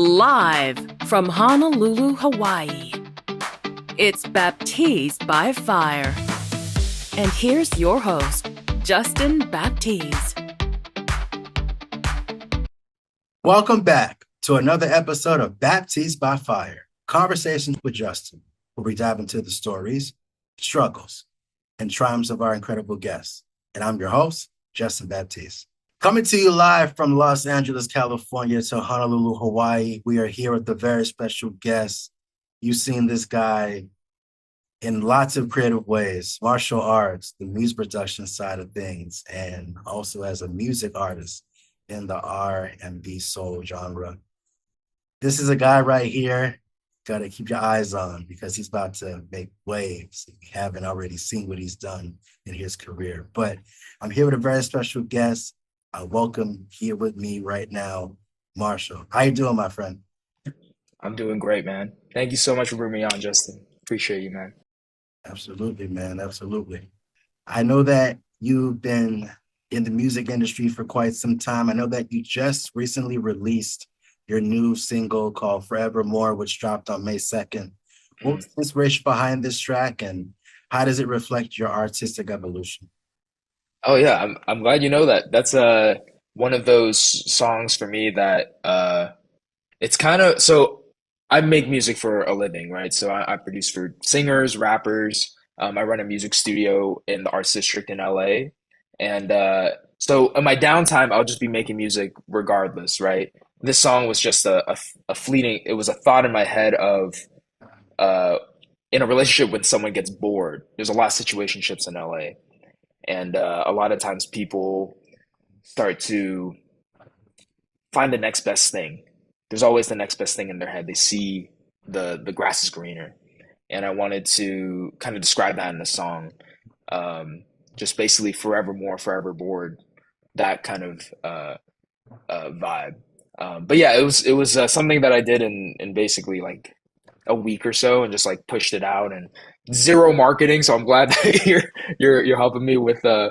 Live from Honolulu, Hawaii, it's Baptiz by Fire. And here's your host, Justin Baptiz. Welcome back to another episode of Baptiz by Fire, Conversations with Justin, where we dive into the stories, struggles, and triumphs of our incredible guests. And I'm your host, Justin Baptiz. Coming to you live from Los Angeles, California to Honolulu, Hawaii. We are here with a very special guest. You've seen this guy in lots of creative ways, martial arts, the music production side of things, and also as a music artist in the R&B soul genre. This is a guy right here, got to keep your eyes on because he's about to make waves if you haven't already seen what he's done in his career. But I'm here with a very special guest. I welcome here with me right now, Marshall. How you doing, my friend? I'm doing great, man. Thank you so much for bringing me on, Justin. Appreciate you, man. Absolutely, man. Absolutely. I know that you've been in the music industry for quite some time. I know that you just recently released your new single called Forevermore, which dropped on May 2nd. What was the inspiration behind this track and how does it reflect your artistic evolution? Oh yeah, I'm glad you know that. That's one of those songs for me that it's kind of so I make music for a living, right? So I produce for singers, rappers. I run a music studio in the Arts District in LA. And so in my downtime, I'll just be making music regardless, right? This song was just a fleeting, it was a thought in my head of uh, in a relationship when someone gets bored. There's a lot of situationships in LA. And a lot of times people start to find the next best thing. There's always the next best thing in their head. They see the grass is greener. And I wanted to kind of describe that in the song. Just basically forevermore, forever bored, that kind of vibe. But yeah, it was something that I did in basically like a week or so, and just like pushed it out and zero marketing. So I'm glad that you're helping me with uh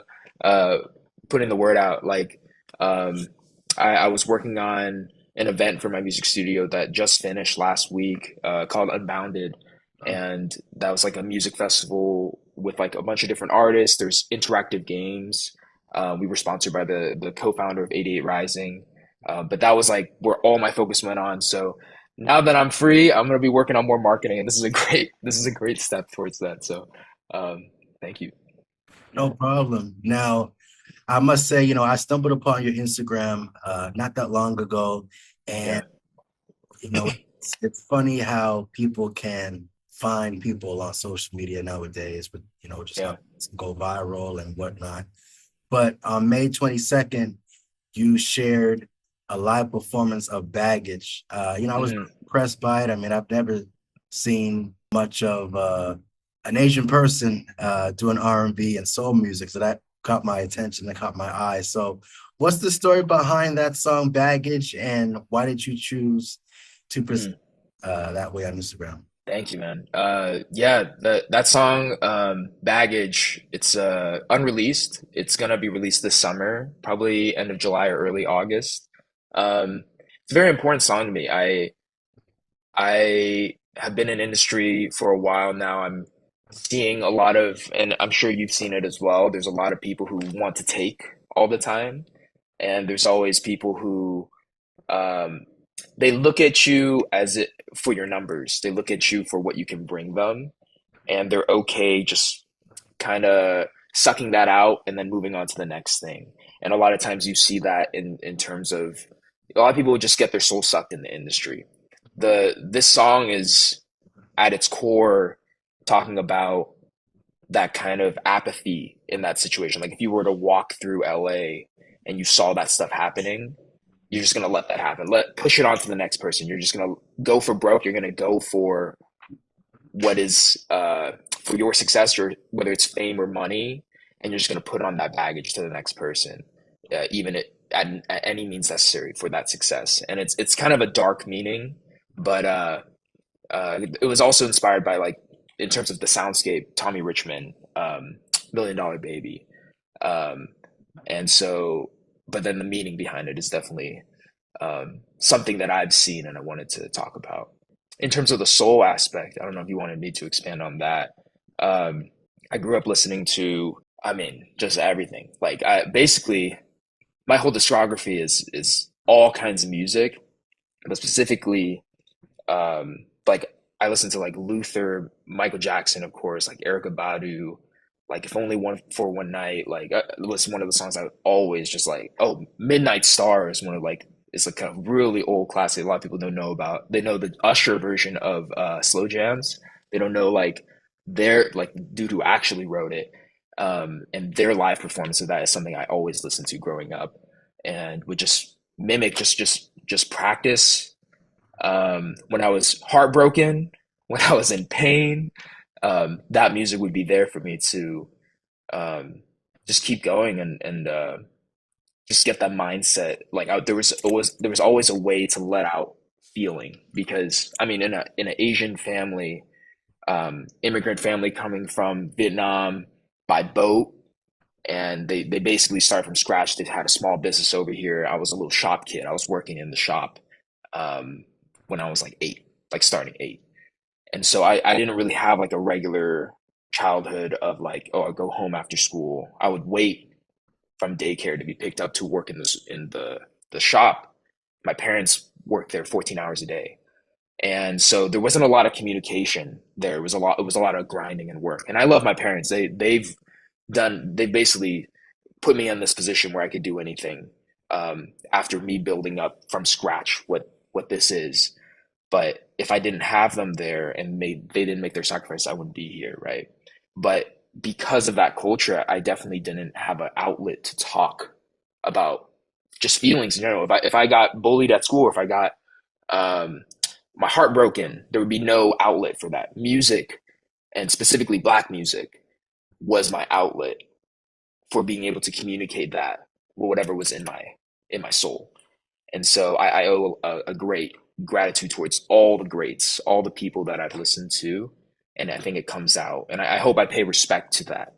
putting the word out. Like um, I was working on an event for my music studio that just finished last week called Unbounded, and that was like a music festival with like a bunch of different artists. There's interactive games. We were sponsored by the co-founder of 88 Rising, but that was like where all my focus went on. So now that I'm free, I'm gonna be working on more marketing, and this is a great step towards that. So thank you. No problem. Now, I must say, I stumbled upon your Instagram not that long ago, Yeah, and it's funny how people can find people on social media nowadays, but just how yeah. things go viral and whatnot. But on May 22nd, you shared a live performance of Baggage. I was hmm impressed by it. I mean, I've never seen much of an Asian person doing R&B and soul music, so that caught my attention, that caught my eye. So, what's the story behind that song Baggage, and why did you choose to present that way on Instagram? Thank you, man. Yeah, that song, Baggage, it's unreleased. It's gonna be released this summer, probably end of July or early August. It's a very important song to me. I have been in industry for a while now. I'm seeing a lot of, and I'm sure you've seen it as well. There's a lot of people who want to take all the time, and there's always people who um, they look at you as it for your numbers. They look at you for what you can bring them, and they're okay just kind of sucking that out and then moving on to the next thing. And a lot of times you see that in terms of a lot of people just get their soul sucked in the industry. This song is at its core talking about that kind of apathy in that situation. Like if you were to walk through LA and you saw that stuff happening, you're just gonna let that happen. Let push it on to the next person. You're just gonna go for broke. You're gonna go for what is for your success, or whether it's fame or money, and you're just gonna put on that baggage to the next person, even at any means necessary for that success. And it's kind of a dark meaning, but it was also inspired by like in terms of the soundscape, Tommy Richmond, Million Dollar Baby, um, and so, but then the meaning behind it is definitely something that I've seen and I wanted to talk about. In terms of the soul aspect, I don't know if you wanted me to expand on that. Um, I grew up listening to, I mean, just everything. Like I basically my whole discography is all kinds of music, but specifically, like I listen to like Luther, Michael Jackson, of course, like Erica Badu, like if only one for one night, like was one of the songs I would always just like. Oh, Midnight Star is one of like it's like a really old classic. A lot of people don't know about. They know the Usher version of Slow Jams. They don't know like their like dude who actually wrote it. And their live performance of that is something I always listened to growing up, and would just mimic, just practice when I was heartbroken, when I was in pain, that music would be there for me to um, just keep going and just get that mindset. Like there was always a way to let out feeling because I mean in an Asian family, immigrant family coming from Vietnam by boat. And they basically started from scratch. They had a small business over here. I was a little shop kid. I was working in the shop um, when I was like 8, like starting 8. And so I didn't really have like a regular childhood of like, oh, I go home after school. I would wait from daycare to be picked up to work in the shop. My parents worked there 14 hours a day. And so there wasn't a lot of communication there. It was a lot of grinding and work. And I love my parents. They basically put me in this position where I could do anything after me building up from scratch what this is. But if I didn't have them there and they didn't make their sacrifice, I wouldn't be here, right? But because of that culture, I definitely didn't have an outlet to talk about just feelings in general. If I got bullied at school, or if I got um, my heart broken, there would be no outlet for that. Music, and specifically Black music, was my outlet for being able to communicate that whatever was in my soul. And so I owe a great gratitude towards all the greats, all the people that I've listened to, and I think it comes out. And I hope I pay respect to that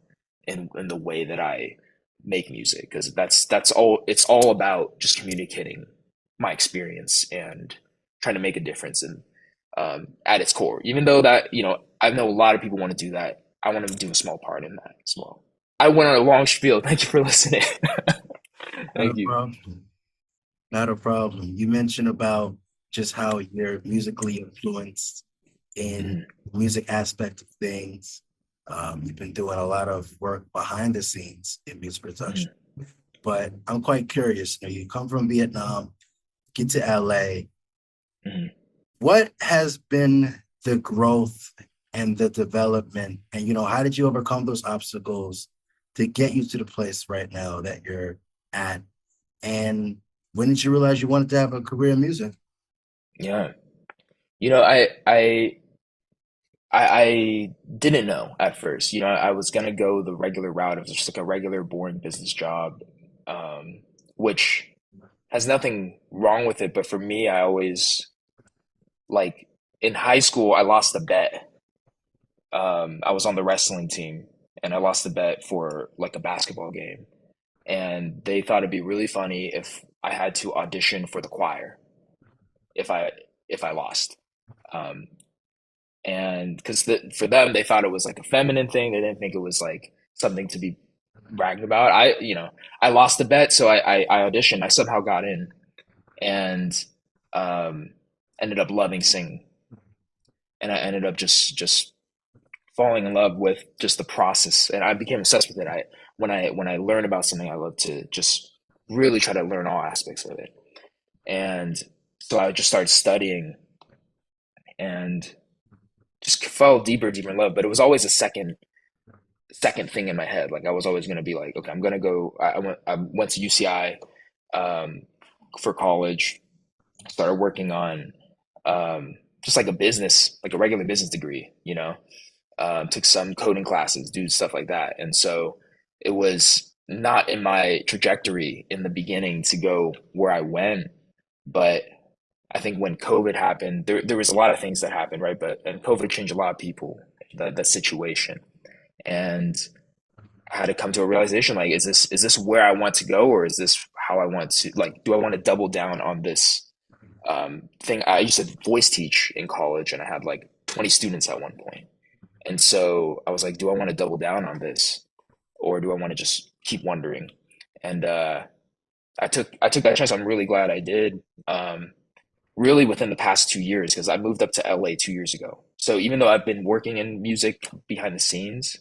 in the way that I make music, because that's all. It's all about just communicating my experience and trying to make a difference and at its core. Even though that I know a lot of people want to do that, I want to do a small part in that as well. I went on a long spiel. Thank you for listening. Not a Thank you. problem. Not a problem. You mentioned about just how you're musically influenced in Mhm. the music aspect of things. You've been doing a lot of work behind the scenes in music production. Mhm. But I'm quite curious. You come from Vietnam, get to LA. Mhm. What has been the growth and the development? And how did you overcome those obstacles to get you to the place right now that you're at? And when did you realize you wanted to have a career in music? Yeah. You know, I didn't know at first. I was gonna go the regular route of just like a regular boring business job, which has nothing wrong with it. But for me, I always like in high school, I lost a bet. I was on the wrestling team and I lost a bet for like a basketball game. And they thought it'd be really funny if I had to audition for the choir if I lost. Um, and because for them they thought it was like a feminine thing, they didn't think it was like something to be bragged about. I lost the bet, so I auditioned. I somehow got in and um, ended up loving singing, and I ended up just falling in love with just the process, and I became obsessed with it. When I learn about something, I love to just really try to learn all aspects of it, and so I just started studying and just fell deeper in love. But it was always a second thing in my head. Like I was always going to be like, okay, I'm going to go. I went to UCI um, for college. Started working on just like a business, like a regular business degree. Took some coding classes, do stuff like that. And so it was not in my trajectory in the beginning to go where I went, but I think when COVID happened, there was a lot of things that happened, right? And COVID changed a lot of people, that situation. And I had to come to a realization like, is this where I want to go, or is this how I want to like, do I want to double down on this thing? I used to voice teach in college, and I had like 20 students at one point. And so I was like, do I want to double down on this, or do I want to just keep wondering? And I took that chance. I'm really glad I did. Really within the past 2 years, because I moved up to LA 2 years ago. So even though I've been working in music behind the scenes,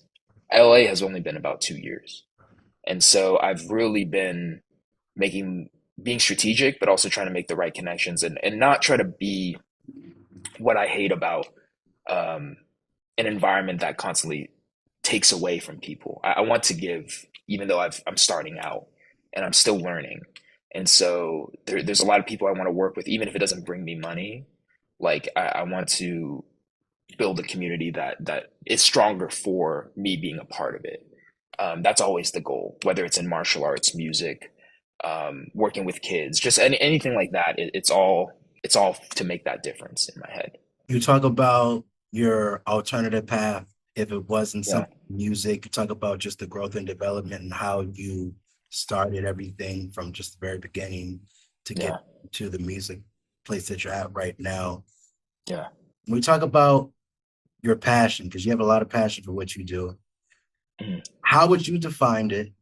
LA has only been about 2 years. And so I've really been making being strategic, but also trying to make the right connections, and not try to be what I hate about um, an environment that constantly takes away from people. I want to give, even though I'm starting out and I'm still learning. And so there's a lot of people I want to work with, even if it doesn't bring me money. Like I want to build a community that is stronger for me being a part of it. That's always the goal, whether it's in martial arts, music, working with kids, just anything like that. It's all to make that difference in my head. You talk about your alternative path. If it wasn't Yeah, some music, you talk about just the growth and development and how you started everything from just the very beginning to get yeah, to the music place that you're at right now. yeah. We talk about your passion because you have a lot of passion for what you do. Mhm. How would you define it,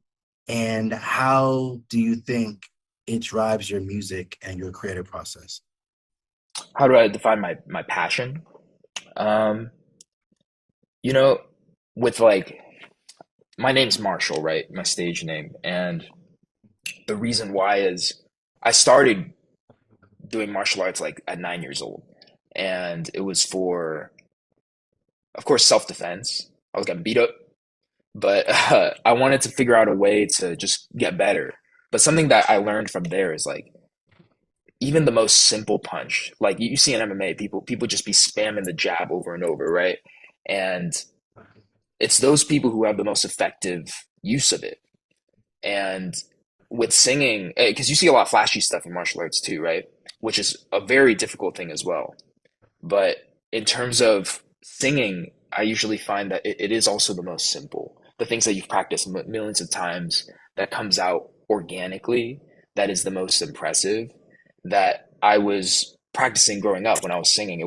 and how do you think it drives your music and your creative process? How do I define my passion? Um, you know, with like my name's Marshall, right? My stage name, and the reason why is I started doing martial arts like at 9 years old, and it was for, of course, self-defense. I was getting beat up, but I wanted to figure out a way to just get better. But something that I learned from there is like even the most simple punch, like you see in MMA, people just be spamming the jab over and over, right? And it's those people who have the most effective use of it. And with singing, because you see a lot of flashy stuff in martial arts too, right? Which is a very difficult thing as well. But in terms of singing, I usually find that it is also the most simple. The things that you've practiced millions of times that comes out organically, that is the most impressive. That I was practicing growing up when I was singing.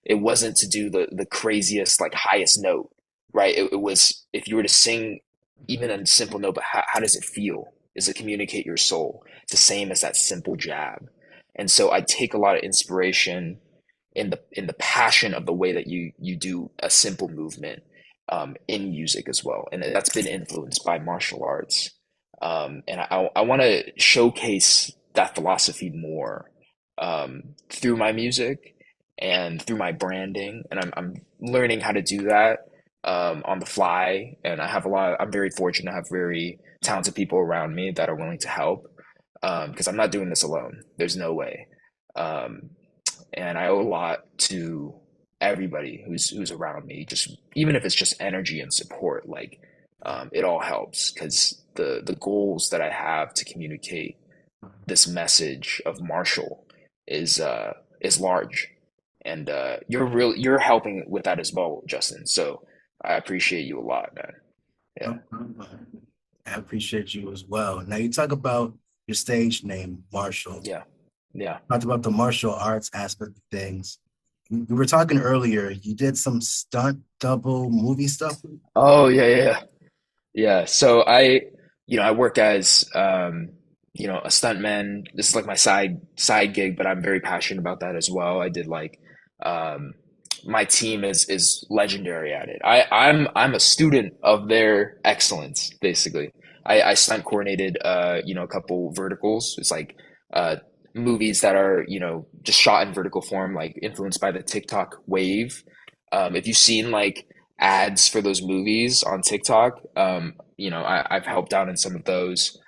It wasn't to do the craziest, like highest note, right? It was if you were to sing even a simple note, but how does it feel? Does it communicate your soul? It's the same as that simple jab. And so I take a lot of inspiration in the passion of the way that you do a simple movement in music as well, and that's been influenced by martial arts. And I want to showcase that philosophy more through my music and through my branding, and I'm learning how to do that on the fly. And I'm very fortunate to have very talented people around me that are willing to help because I'm not doing this alone. There's no way. Um, and I owe a lot to everybody who's around me. Just even if it's just energy and support, like it all helps because the goals that I have to communicate this message of Marshall is large, and you're helping with that as well, Justin. So I appreciate you a lot, man. Yeah, No problem. I appreciate you as well. Now you talk about your stage name, Marshall. yeah, yeah. Talked about the martial arts aspect of things. We were talking earlier, you did some stunt double movie stuff. Oh yeah, yeah, yeah. Yeah, so I work as a stuntman. This is like my side gig, but I'm very passionate about that as well. I did like um my team is legendary at it. I'm a student of their excellence, basically. I stunt coordinated a couple verticals. It's like uh movies that are, just shot in vertical form, like influenced by the TikTok wave. If you've seen like ads for those movies on TikTok. I've helped out in some of those.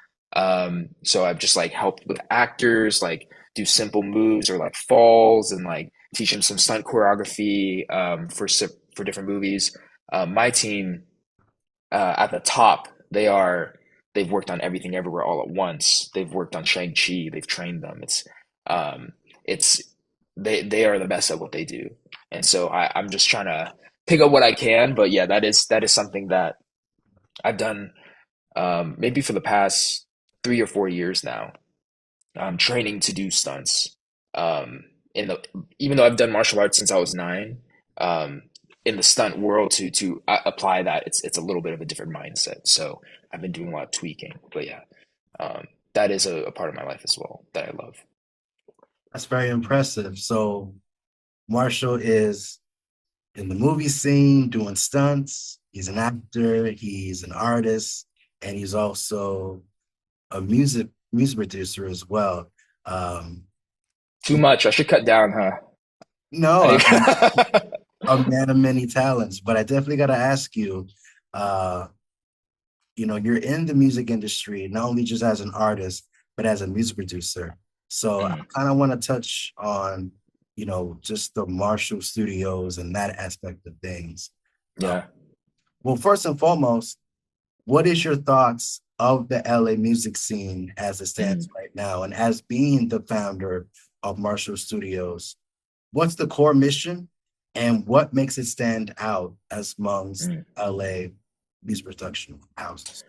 So I've just like helped with actors, like do simple moves or like falls and like teach them some stunt choreography for different movies. My team at the top, they've worked on Everything Everywhere All at Once. They've worked on Shang-Chi. They've trained them. Um, it's they are the best at what they do, and so I'm just trying to pick up what I can. But yeah, that is something that I've done maybe for the past 3 or 4 years now. training to do stunts. In the Even though I've done martial arts since I was 9, um, in the stunt world to apply that, it's a little bit of a different mindset. So I've been doing a lot of tweaking. But yeah, that is a part of my life as well that I love. That's very impressive. So Marshall is in the movie scene doing stunts. He's an actor, he's an artist, and he's also a music producer as well. Um, Too much. I should cut down, huh? no, I I mean, think a man of many talents, but I definitely got to ask you, uh, you're in the music industry, not only just as an artist, but as a music producer. So I Mm, kind of want to touch on, just the Marshall Studios and that aspect of things. Uh, yeah. well, first and foremost, what is your thoughts of the LA music scene as it stands Mm, right now? And as being the founder of Marshall Studios, what's the core mission and what makes it stand out as amongst mm. LA music production houses?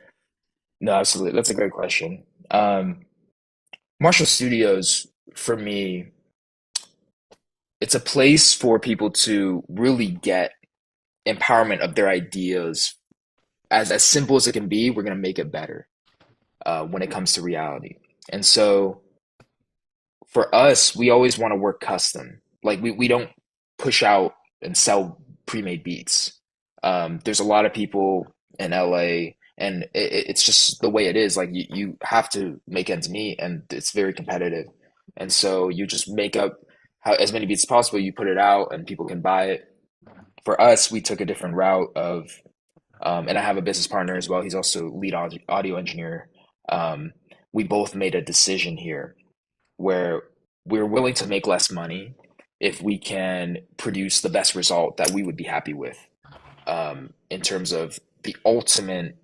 No, absolutely. That's a great question. Marshall Studios, for me, it's a place for people to really get empowerment of their ideas. As simple as it can be, we're going to make it better when it comes to reality. And so for us, we always want to work custom. Like we don't push out and sell pre-made beats. There's a lot of people in LA, and it's just the way it is. Like you have to make ends meet, and it's very competitive. And so you just make up as many beats as possible. You put it out, and people can buy it. For us, we took a different route of, and I have a business partner as well. He's also lead audio engineer. Um, we both made a decision here where we're willing to make less money if we can produce the best result that we would be happy with. In terms of the ultimate,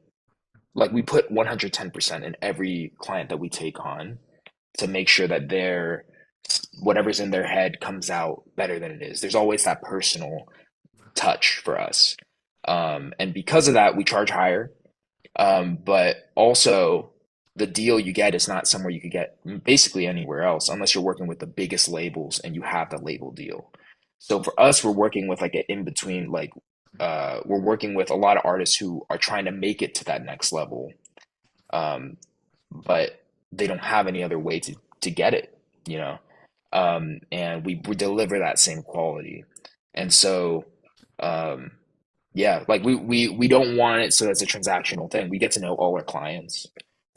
like we put 110% in every client that we take on to make sure that their whatever's in their head comes out better than it is. There's always that personal touch for us. And because of that, we charge higher. But also, the deal you get is not somewhere you could get basically anywhere else unless you're working with the biggest labels and you have the label deal. So for us, we're working with like an in between, like we're working with a lot of artists who are trying to make it to that next level, um, but they don't have any other way to get it, you know. And we deliver that same quality, and so. Um, yeah, like we don't want it so it's a transactional thing. We get to know all our clients.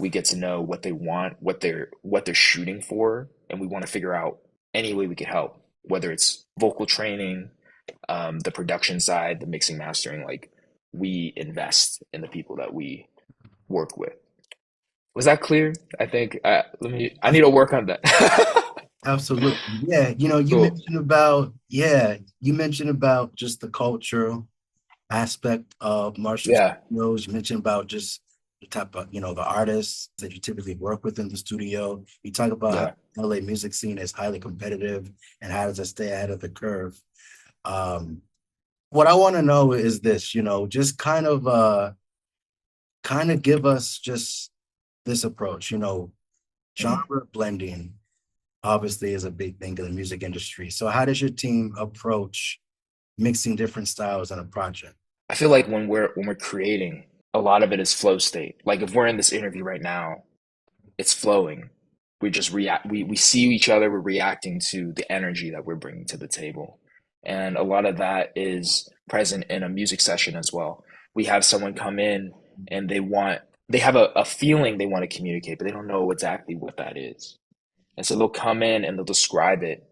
We get to know what they want, what they're shooting for, and we want to figure out any way we could help, whether it's vocal training, the production side, the mixing mastering, like we invest in the people that we work with. Was that clear? I think I need to work on that. Absolutely. Yeah. You Cool. mentioned about, yeah, you mentioned about just the cultural aspect of Marshall Yeah, Studios. You mentioned about just the type of, the artists that you typically work with in the studio. You talk about yeah. how LA music scene is highly competitive and how does it stay ahead of the curve. Um, what I want to know is this, just kind of give us just this approach, Mhm. genre blending obviously is a big thing in the music industry. So how does your team approach mixing different styles on a project? I feel like when we're creating, a lot of it is flow state. Like if we're in this interview right now, it's flowing. We just react. We see each other. We're reacting to the energy that we're bringing to the table, and a lot of that is present in a music session as well. We have someone come in and they have a feeling they want to communicate, but they don't know exactly what that is. And so they'll come in and they'll describe it,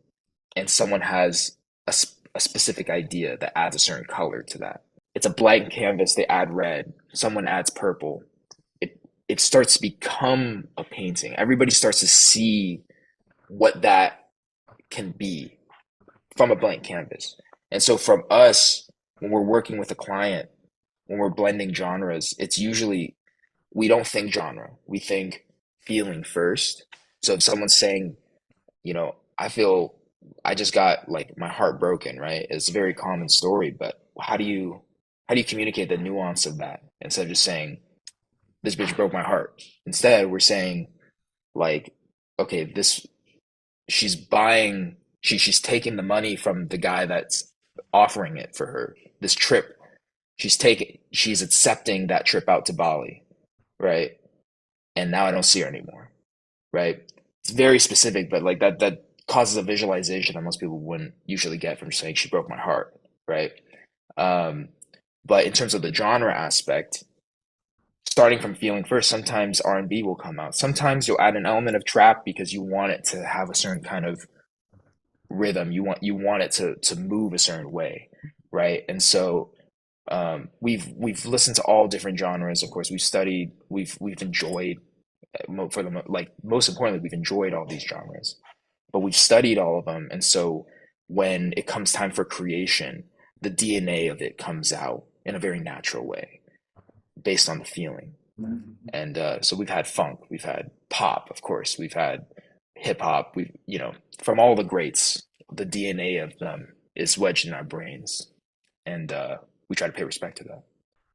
and someone has a specific idea that adds a certain color to that. It's a blank canvas. They add red. Someone adds purple. It starts to become a painting. Everybody starts to see what that can be from a blank canvas. And so from us, when we're working with a client, when we're blending genres, it's usually we don't think genre. We think feeling first. So if someone's saying, I feel I just got like my heart broken, right? It's a very common story, but how do you communicate the nuance of that instead of just saying this bitch broke my heart? Instead, we're saying like, okay, this she's buying she's taking the money from the guy that's offering it for her, this trip. She's accepting that trip out to Bali, right? And now I don't see her anymore, right? It's very specific, but like that causes a visualization that most people wouldn't usually get from saying she broke my heart, right? Um, but in terms of the genre aspect, starting from feeling first, sometimes R&B will come out. Sometimes you'll add an element of trap because you want it to have a certain kind of rhythm. You want it to move a certain way, right? And so we've listened to all different genres. Of course, we've enjoyed like most importantly, we've enjoyed all these genres, but we've studied all of them. And so when it comes time for creation, the DNA of it comes out in a very natural way based on the feeling. And so we've had funk, we've had pop, of course, we've had hip hop. We've, from all the greats, the DNA of them is wedged in our brains, and we try to pay respect to that.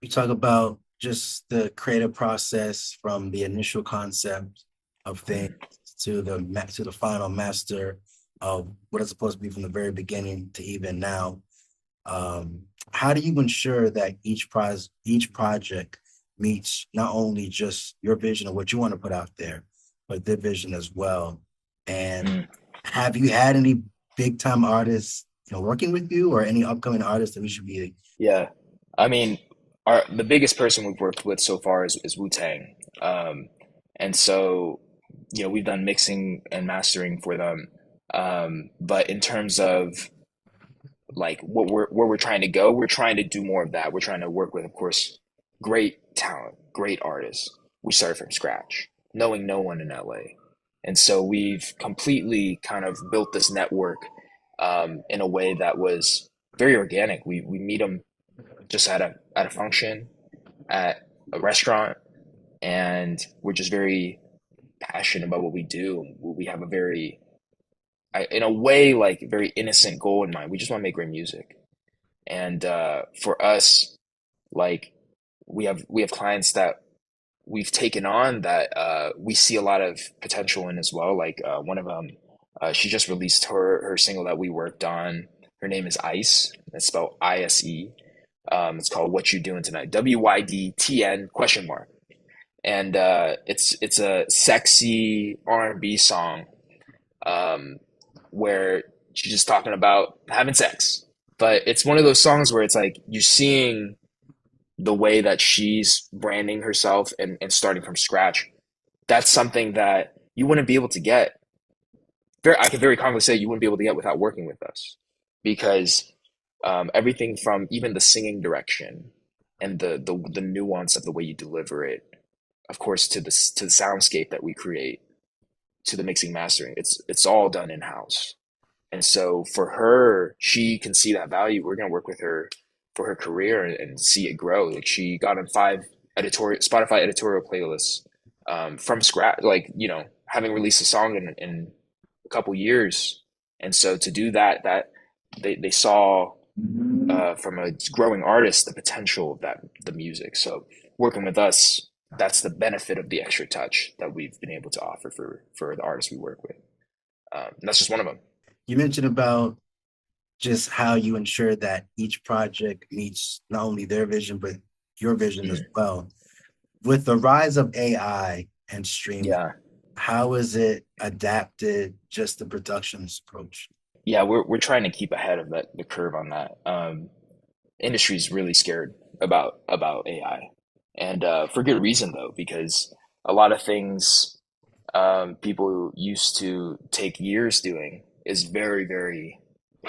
You talk about just the creative process from the initial concept of things to the final master of what it's supposed to be from the very beginning to even now. How do you ensure that each project meets not only just your vision of what you want to put out there, but their vision as well? And have you had any big time artists, working with you, or any upcoming artists that we should be? Yeah, I mean, the biggest person we've worked with so far is Wu-Tang, and so we've done mixing and mastering for them. But in terms of like where we're trying to go, we're trying to do more of that. We're trying to work with, of course, great talent, great artists. We started from scratch, knowing no one in LA. And so we've completely kind of built this network in a way that was very organic. We meet them just at a function, at a restaurant, and we're just very passionate about what we do. We have a very, in a way, like very innocent goal in mind. We just want to make great music. And for us, like we have clients that we've taken on that we see a lot of potential in as well. Like one of them, she just released her single that we worked on. Her name is Ice. It's spelled ISE. It's called "What You Doing Tonight." WYDTN question mark. And it's a sexy R&B song where she's just talking about having sex. But it's one of those songs where it's like you're seeing the way that she's branding herself and starting from scratch. That's something that you wouldn't be able to get. I can very confidently say you wouldn't be able to get without working with us, because everything from even the singing direction and the nuance of the way you deliver it, of course, to the soundscape that we create, to the mixing mastering, it's all done in house. And so for her, she can see that value. We're going to work with her for her career and see it grow. Like she got on 5 Spotify editorial playlists from scratch, like, having released a song in a couple years. And so to do that they saw from a growing artist the potential of the music. So working with us, that's the benefit of the extra touch that we've been able to offer for the artists we work with. And that's just one of them. You mentioned about just how you ensure that each project meets not only their vision, but your vision as well. With the rise of AI and streaming, how is it adapted just the production's approach? Yeah, we're trying to keep ahead of the curve on that. Industry's really scared about AI, and for good reason though, because a lot of things people used to take years doing is very, very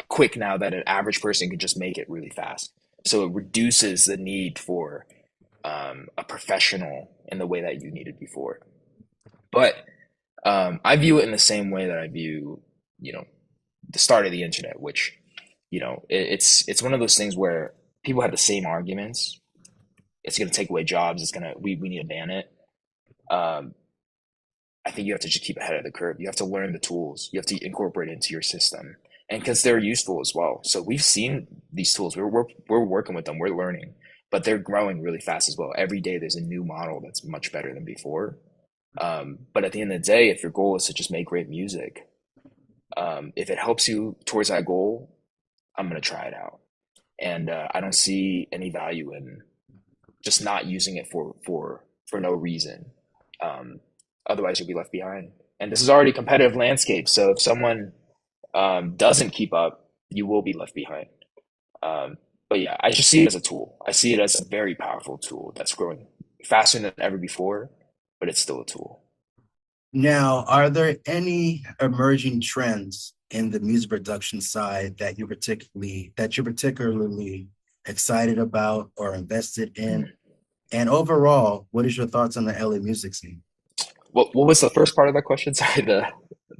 quick now that an average person can just make it really fast. So it reduces the need for a professional in the way that you needed before. But I view it in the same way that I view, the start of the internet, which, it's one of those things where people have the same arguments. It's going to take away jobs. We need to ban it. I think you have to just keep ahead of the curve. You have to learn the tools. You have to incorporate it into your system, and because they're useful as well. So we've seen these tools. We're working with them. We're learning, but they're growing really fast as well. Every day there's a new model that's much better than before. But at the end of the day, if your goal is to just make great music, if it helps you towards that goal, I'm gonna try it out. And I don't see any value in just not using it for no reason. Um, Otherwise, you'll be left behind. And this is already a competitive landscape, so if someone doesn't keep up, you will be left behind. Um, but yeah, I just see it as a tool. I see it as a very powerful tool that's growing faster than ever before, but it's still a tool. Now, are there any emerging trends in the music production side that you're particularly excited about or invested in? And overall, what is your thoughts on the LA music scene? What was the first part of that question? Sorry, the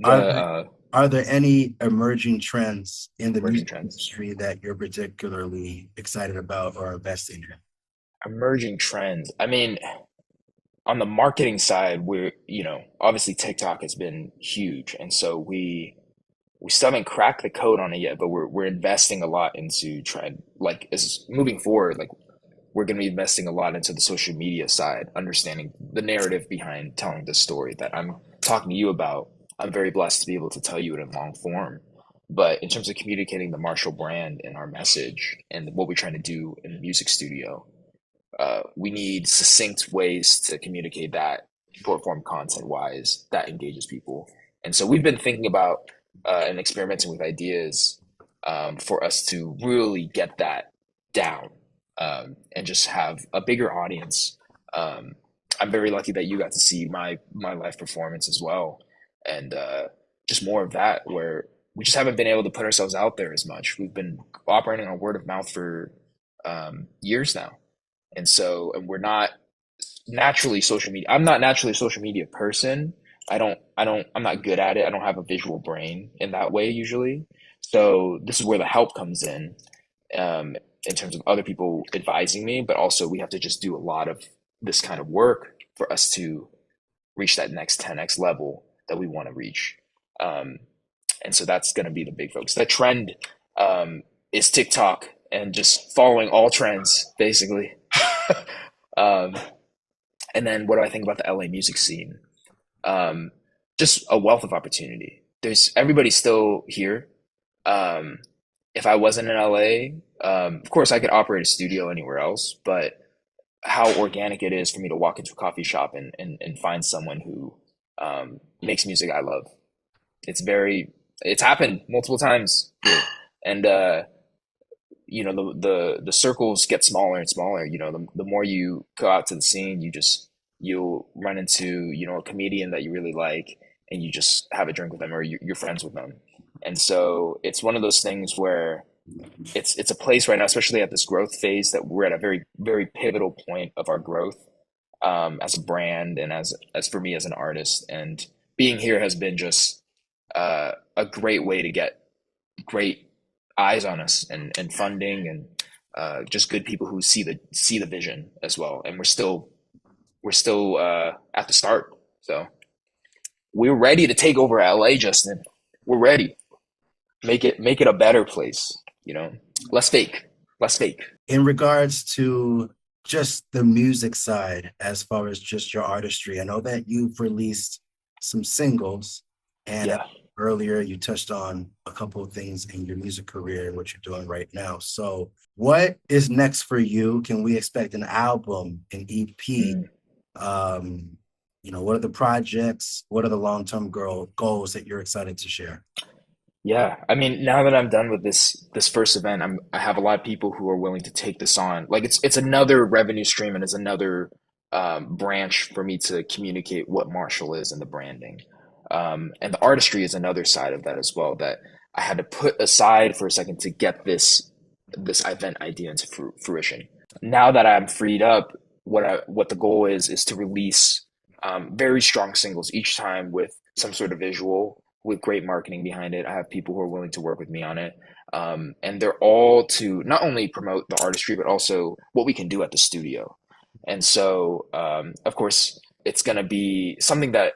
Are there are there any emerging trends in the emerging music trends. industry that you're particularly excited about or investing in? Emerging trends. I mean, on the marketing side, we're, obviously TikTok has been huge, and so we still haven't cracked the code on it yet, but we're investing a lot into trying, like, as moving forward, like we're going to be investing a lot into the social media side, understanding the narrative behind telling the story that I'm talking to you about. I'm very blessed to be able to tell you it in long form. But in terms of communicating the Marshall brand and our message and what we're trying to do in the music studio, we need succinct ways to communicate that short form content wise that engages people. And so we've been thinking about and experimenting with ideas for us to really get that down and just have a bigger audience. I'm very lucky that you got to see my live performance as well, and just more of that where we just haven't been able to put ourselves out there as much. We've been operating on word of mouth for years now, and we're not naturally social media. I'm not naturally a social media person. I'm not good at it. I don't have a visual brain in that way usually. So this is where the help comes um, in terms of other people advising me, but also we have to just do a lot of this kind of work for us to reach that next 10x level that we want to reach. Um, and so that's going to be the big focus. The trend is TikTok and just following all trends, basically. um, and then what do I think about the LA music scene? Um, just a wealth of opportunity. There's everybody's still here. Um, if I wasn't in LA, of course I could operate a studio anywhere else, but how organic it is for me to walk into a coffee shop and find someone who makes music I love. It's happened multiple times here. And the circles get smaller and smaller. The more you go out to the scene, you'll run into, a comedian that you really like, and you just have a drink with them, or you're friends with them. And so it's one of those things where it's a place right now, especially at this growth phase, that we're at a very, very pivotal point of our growth as a brand and as for me as an artist. And being here has been just a great way to get great eyes on us and funding and just good people who see the vision as well. And we're still at the start. So we're ready to take over LA, Justin. We're ready. Make it a better place, Less fake. Less fake. In regards to just the music side, as far as just your artistry, I know that you've released some singles, and Yeah. earlier you touched on a couple of things in your music career and what you're doing right now. So, what is next for you? Can we expect an album, an EP? Mm. What are the projects? What are the long-term goals that you're excited to share? Yeah, I mean, now that I'm done with this first event, I have a lot of people who are willing to take this on. Like it's another revenue stream and it's another branch for me to communicate what Marshall is and the branding. And the artistry is another side of that as well that I had to put aside for a second to get this event idea into fruition. Now that I'm freed up, what the goal is to release very strong singles each time with some sort of visual with great marketing behind it. I have people who are willing to work with me on it. And they're all to not only promote the artistry, but also what we can do at the studio. And so, of course, it's going to be something that,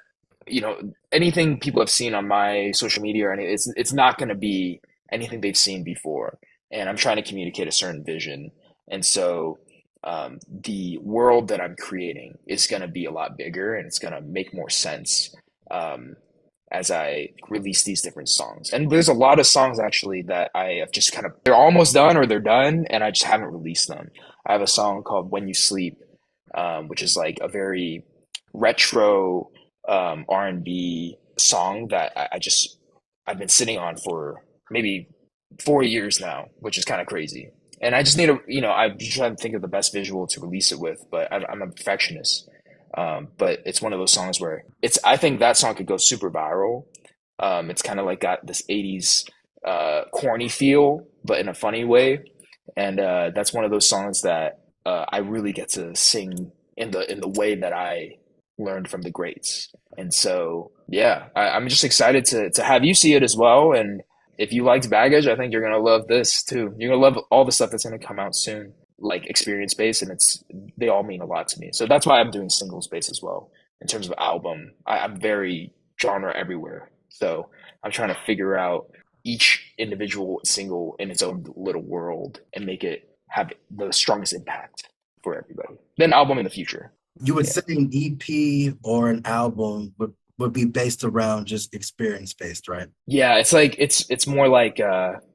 anything people have seen on my social media or anything, it's not going to be anything they've seen before. And I'm trying to communicate a certain vision. And so the world that I'm creating is going to be a lot bigger and it's going to make more sense um, as I release these different songs. And there's a lot of songs actually that I have just kind of, they're almost done or they're done and I just haven't released them. I have a song called When You Sleep, which is like a very retro R&B song that I've been sitting on for maybe 4 years now, which is kind of crazy. And I just need I'm just trying to think of the best visual to release it with, but I'm a perfectionist. But it's one of those songs where I think that song could go super viral. It's kind of like got this 80s corny feel, but in a funny way. And that's one of those songs that I really get to sing in the way that I learned from the greats. And so, yeah, I'm just excited to have you see it as well. And if you liked Baggage, I think you're gonna love this too. You're gonna love all the stuff that's gonna come out soon, like experience based, and they all mean a lot to me. So that's why I'm doing singles based as well. In terms of album, I'm very genre everywhere. So I'm trying to figure out each individual single in its own little world and make it have the strongest impact for everybody. Then album in the future. You would Yeah. say an EP or an album would be based around just experience based, right? Yeah, it's like it's more like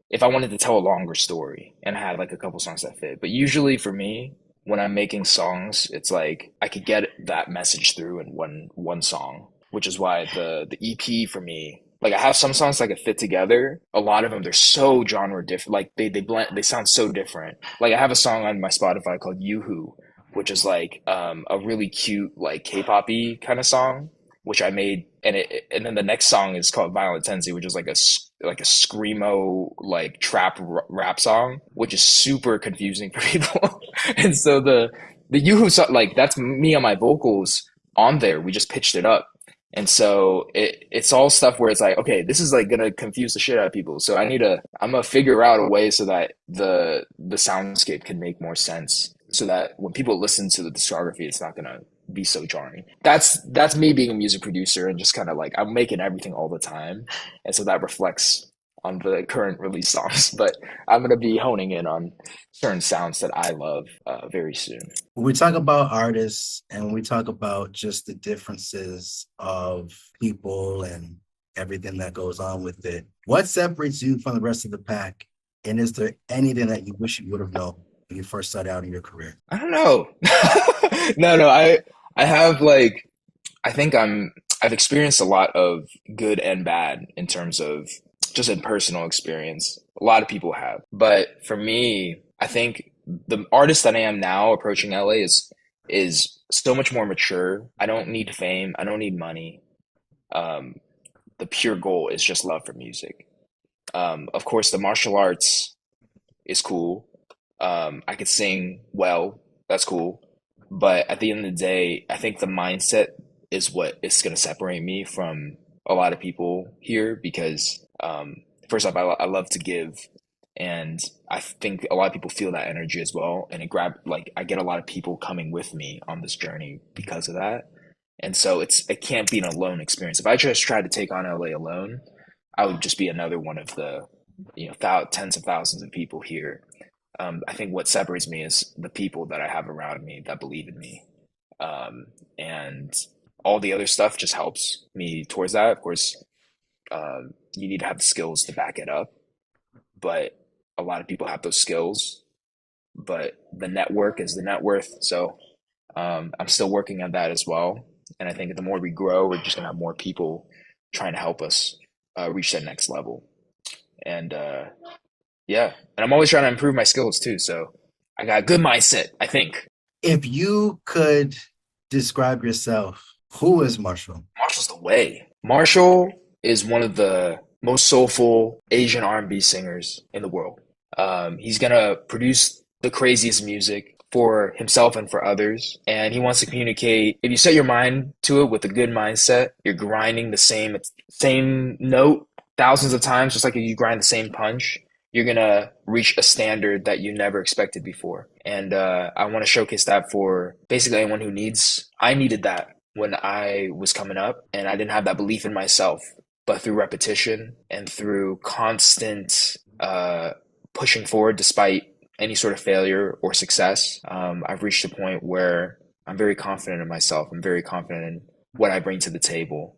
if I wanted to tell a longer story and I had like a couple songs that fit. But usually for me, when I'm making songs, it's like I could get that message through in one song, which is why the EP for me, like I have some songs that could fit together. A lot of them they're so genre different, like they blend, they sound so different. Like I have a song on my Spotify called Yoo-Hoo, which is like a really cute like K-pop-y kind of song which I made, and then the next song is called Violent Tendency, which is like a screamo like trap rap song, which is super confusing for people. And so the Yoo-Hoo song, like that's me on my vocals on there. We just pitched it up, and so it's all stuff where it's like, okay, this is like gonna confuse the shit out of people. So I'm gonna figure out a way so that the soundscape can make more sense, so that when people listen to the discography, it's not gonna be so jarring. That's me being a music producer and just kind of like I'm making everything all the time, and so that reflects on the current release songs. But I'm gonna be honing in on certain sounds that I love very soon. When we talk about artists and we talk about just the differences of people and everything that goes on with it, what separates you from the rest of the pack? And is there anything that you wish you would have known when you first started out in your career? I don't know. No, I have like I think I've experienced a lot of good and bad in terms of just in personal experience. A lot of people have. But for me, I think the artist that I am now approaching LA is so much more mature. I don't need fame. I don't need money. Um, the pure goal is just love for music. Of course, the martial arts is cool. I could sing well. That's cool. But at the end of the day, I think the mindset is what is going to separate me from a lot of people here because, first off, I love to give. And I think a lot of people feel that energy as well. And I get a lot of people coming with me on this journey because of that. And so it can't be an alone experience. If I just tried to take on LA alone, I would just be another one of the, tens of thousands of people here. I think what separates me is the people that I have around me that believe in me. And all the other stuff just helps me towards that. Of course, you need to have the skills to back it up, but a lot of people have those skills, but the network is the net worth. So I'm still working on that as well. And I think the more we grow, we're just going to have more people trying to help us reach that next level. And yeah, and I'm always trying to improve my skills too. So I got a good mindset, I think. If you could describe yourself, who is Marshall? Marshall's the way. Marshall is one of the most soulful Asian R&B singers in the world. He's gonna produce the craziest music for himself and for others, and he wants to communicate. If you set your mind to it with a good mindset, you're grinding the same note thousands of times, just like if you grind the same punch. You're gonna reach a standard that you never expected before. And I want to showcase that for basically anyone who needs. I needed that when I was coming up, and I didn't have that belief in myself. But through repetition and through constant pushing forward, despite any sort of failure or success. I've reached a point where I'm very confident in myself. I'm very confident in what I bring to the table.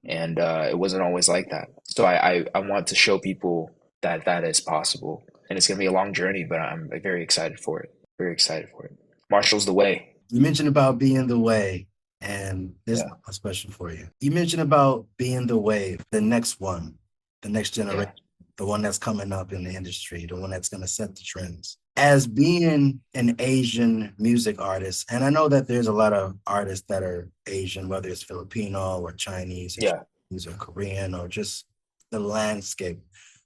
And it wasn't always like that. So I want to show people that that is possible. And it's going to be a long journey, but I'm very excited for it. Very excited for it. Marshall's the way. You mentioned about being the way, and this is Yeah. a question for you. You mentioned about being the wave, the next one, the next generation, Yeah. the one that's coming up in the industry, the one that's going to set the trends. As being an Asian music artist, and I know that there's a lot of artists that are Asian, whether it's Filipino or Chinese or Yeah. Japanese or Korean or just the landscape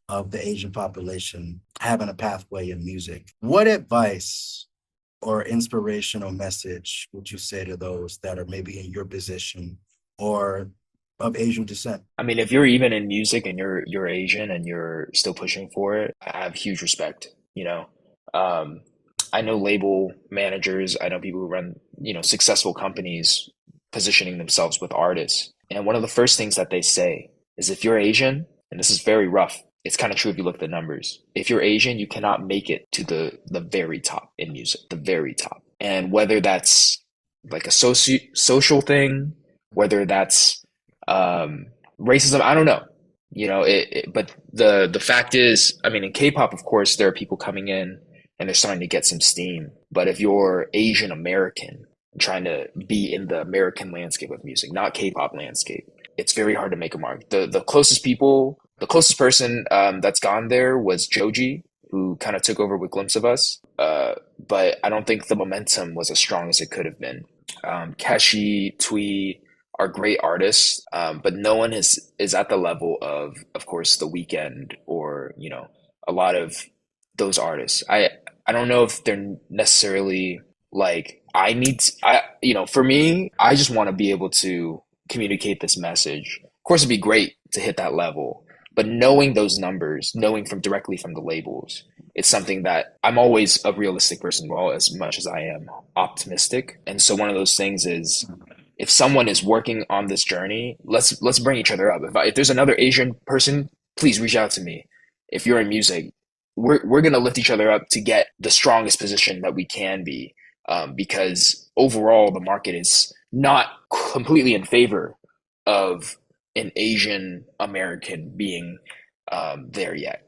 of the Asian population having a pathway in music. What advice or inspirational message would you say to those that are maybe in your position or of Asian descent? I mean, if you're even in music and you're Asian and you're still pushing for it, I have huge respect, you know. Um, I know label managers, I know people who run, successful companies positioning themselves with artists. And one of the first things that they say is if you're Asian, and this is very rough, it's kind of true if you look at the numbers. If you're Asian, you cannot make it to the very top in music, the very top. And whether that's like a social thing, whether that's racism, I don't know. But the fact is, I mean, in K-pop, of course, there are people coming in and they're starting to get some steam. But if you're Asian American trying to be in the American landscape of music, not K-pop landscape, it's very hard to make a mark. The closest person that's gone there was Joji, who kind of took over with Glimpse of Us. But I don't think the momentum was as strong as it could have been. Keshi, Twee are great artists, but no one is at the level of course, The Weeknd or a lot of those artists. I don't know if they're necessarily like for me, I just want to be able to communicate this message. Of course, it'd be great to hit that level, but knowing those numbers, knowing directly from the labels, it's something that I'm always a realistic person, well, as much as I am optimistic. And so one of those things is if someone is working on this journey, let's bring each other up. If there's another Asian person, please reach out to me. If you're in music, we're gonna lift each other up to get the strongest position that we can be, because overall the market is not completely in favor of an Asian American being there yet.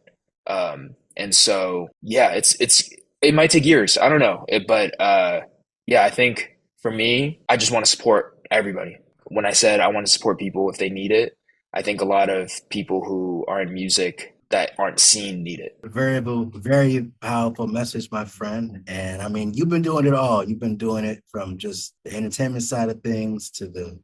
And so yeah, it might take years. I don't know, but yeah, I think for me, I just want to support everybody. When I said I want to support people if they need it, I think a lot of people who are in music that aren't seen need it. Very, very powerful message, my friend. And I mean, you've been doing it all. You've been doing it from just the entertainment side of things to the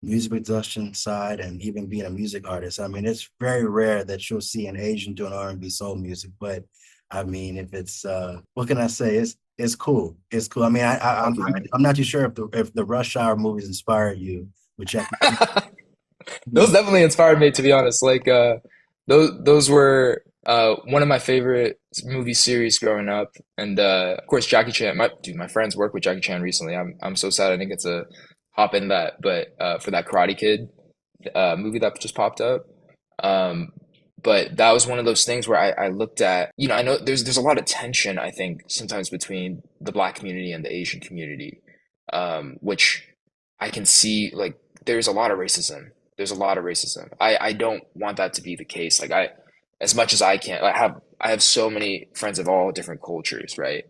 music production side and even being a music artist. I mean, it's very rare that you'll see an Asian doing R&B soul music, but I mean, if it's what can I say? It's cool. It's cool. I mean, I'm not too sure if the Rush Hour movies inspired you, which Those definitely inspired me, to be honest. Like those were one of my favorite movie series growing up, and of course Jackie Chan. My friends work with Jackie Chan recently. I'm so sad I didn't get to hop in that, but for that Karate Kid movie that just popped up. But that was one of those things where I looked at, I know there's a lot of tension, I think, sometimes between the Black community and the Asian community, which I can see, like, there's a lot of racism. There's a lot of racism. I don't want that to be the case. Like as much as I can, I have so many friends of all different cultures, right?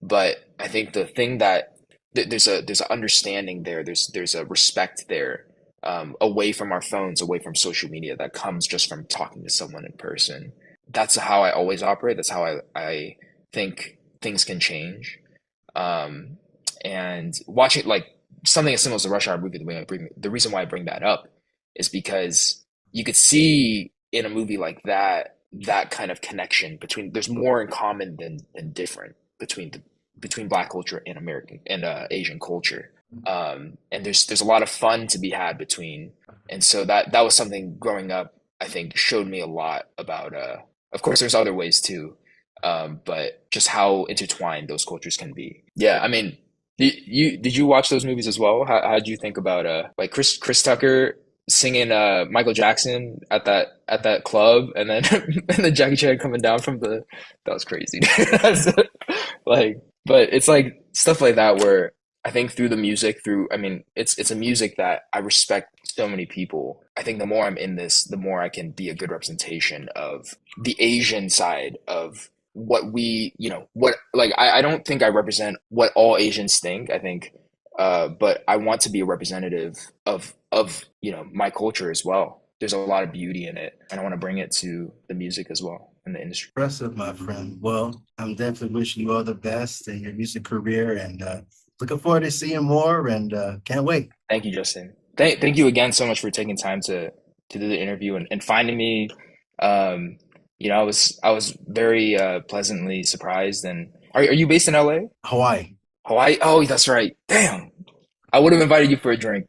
But I think the thing that there's an understanding there. There's a respect there, away from our phones, away from social media, that comes just from talking to someone in person. That's how I always operate. That's how I think things can change. And watching like something as similar as the Rush Hour movie, the reason why I bring that up is because you could see in a movie like that kind of connection between, there's more in common than different between Black culture and American and Asian culture. And there's a lot of fun to be had between, and so that was something growing up, I think, showed me a lot about. Of course, there's other ways too, but just how intertwined those cultures can be. Yeah, I mean, did you watch those movies as well? How did you think about like Chris Tucker singing Michael Jackson at that club, and then and then Jackie Chan coming down from the that was crazy. Like, but it's like stuff like that where I think through the music, through I mean, it's a music that I respect so many people. I think the more I'm in this, the more I can be a good representation of the Asian side of what we, what like I don't think I represent what all Asians think. I think but I want to be a representative of my culture as well. There's a lot of beauty in it, and I want to bring it to the music as well in the industry. Impressive, my friend. Well, I'm definitely wishing you all the best in your music career, and looking forward to seeing more, and can't wait. Thank you, Justin. Thank you again so much for taking time to do the interview and finding me. I was very pleasantly surprised. And are you based in LA? Hawaii. Hawaii? Oh, that's right. Damn. I would have invited you for a drink.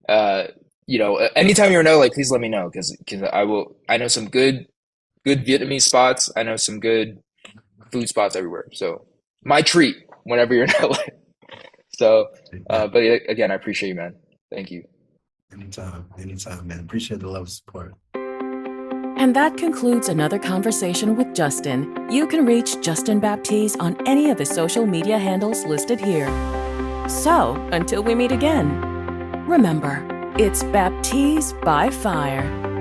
Anytime you're in LA, please let me know because I know some good Vietnamese spots. I know some good food spots everywhere. So my treat whenever you're in LA. So, but again, I appreciate you, man. Thank you. Anytime, man. Appreciate the love and support. And that concludes another conversation with Justin. You can reach Justin Baptiz on any of the social media handles listed here. So, until we meet again, remember, it's Baptiz by Fire.